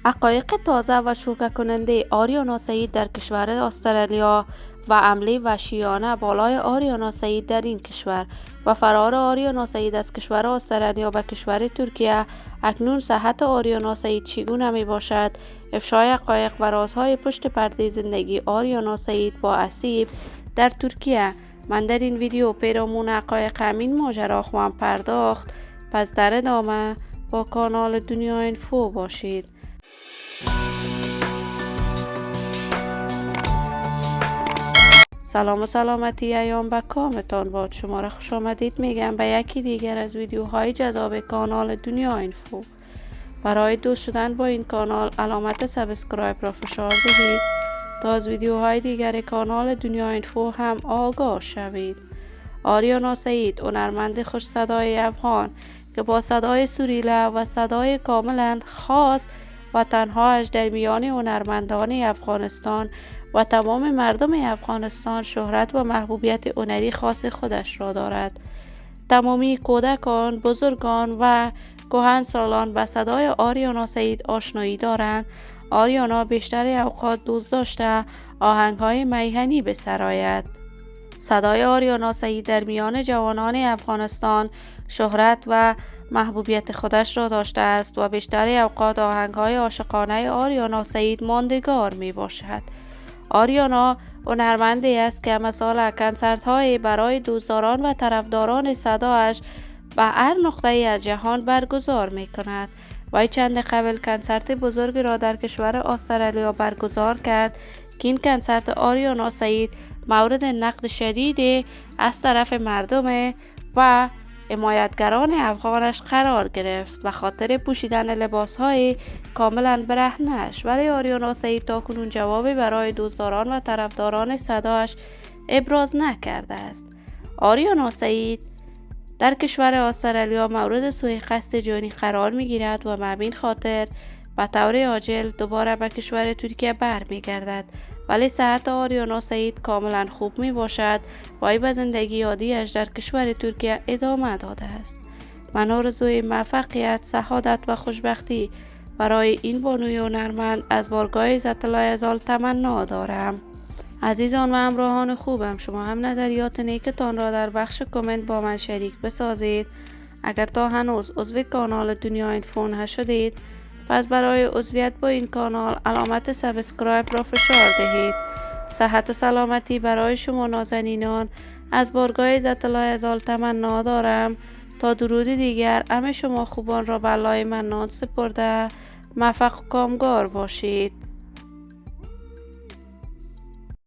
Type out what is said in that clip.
حقایق تازه و شوکه کننده آریانا سعید در کشور استرالیا و حمله وحشیانه بالای آریانا سعید در این کشور و فرار آریانا سعید از کشور استرالیا به کشور ترکیه. اکنون صحت آریانا سعید چگونه می باشد؟ افشای حقایق و رازهای پشت پرده زندگی آریانا سعید با اسیب در ترکیه. من در این ویدیو پیرامون حقایق همین ماجرا خواهم پرداخت، پس در ادامه با کانال دنیا اینفو باشید. سلام و سلامتی ایام به کامتان باد. شما را خوش آمدید میگم به یکی دیگر از ویدیوهای جذاب کانال دنیا اینفو. برای دوست شدن با این کانال علامت سابسکرایب را فشار دهید تا از ویدیوهای دیگر کانال دنیا اینفو هم آگاه شوید. آریانا سعید، هنرمند خوش صدای افغان که با صدای سریله و صدای کاملا خاص و تنهایش در میان هنرمندان افغانستان و تمام مردم افغانستان شهرت و محبوبیت هنری خاص خودش را دارد. تمامی کودکان، بزرگان و کهنسالان به صدای آریانا سعید آشنایی دارند. آریانا بیشتر اوقات دوست داشته آهنگ‌های میهنی بسراید. صدای آریانا سعید در میان جوانان افغانستان شهرت و محبوبیت خودش را داشته است و بیشتر اوقات آهنگ‌های عاشقانه آریانا سعید ماندگار می باشد. آریانا هنرمندی است که مثلا کنسرت‌های برای دوستداران و طرفداران صدایش به هر نقطه‌ای از جهان برگزار می‌کند. وی چند قبل کنسرت بزرگی را در کشور استرالیا برگزار کرد که این کنسرت آریانا سعید مورد نقد شدید از طرف مردم و حمایتگران افغانش قرار گرفت و خاطر پوشیدن لباسهای کاملا برهنه‌اش. ولی آریانا سعید تاکنون جوابی برای دوستداران و طرفداران صدایش ابراز نکرده است. آریانا سعید در کشور استرالیا مورد سوء قصد جانی قرار می‌گیرد و به همین خاطر به طور عاجل دوباره به کشور ترکیه برمیگردد. ولی صحت آریانا سعید کاملا خوب می باشد و وی به زندگی عادی‌اش در کشور ترکیه ادامه داده است. من آرزوی موفقیت، سعادت و خوشبختی برای این بانوی هنرمند از بارگاه عزت الله عزال تمنا دارم. عزیزان و همراهان خوبم، شما هم نظریات نیکتان را در بخش کامنت با من شریک بسازید. اگر تا هنوز عضو کانال دنیا اینفو نشدید، پس برای عضویت با این کانال علامت سابسکرایب را فشار دهید. صحت و سلامتی برای شما نازنینان از بارگاه عزت الله عزال تمنا دارم. تا درود دیگر همه شما خوبان را به الله منان سپرده موفق و کامگار باشید.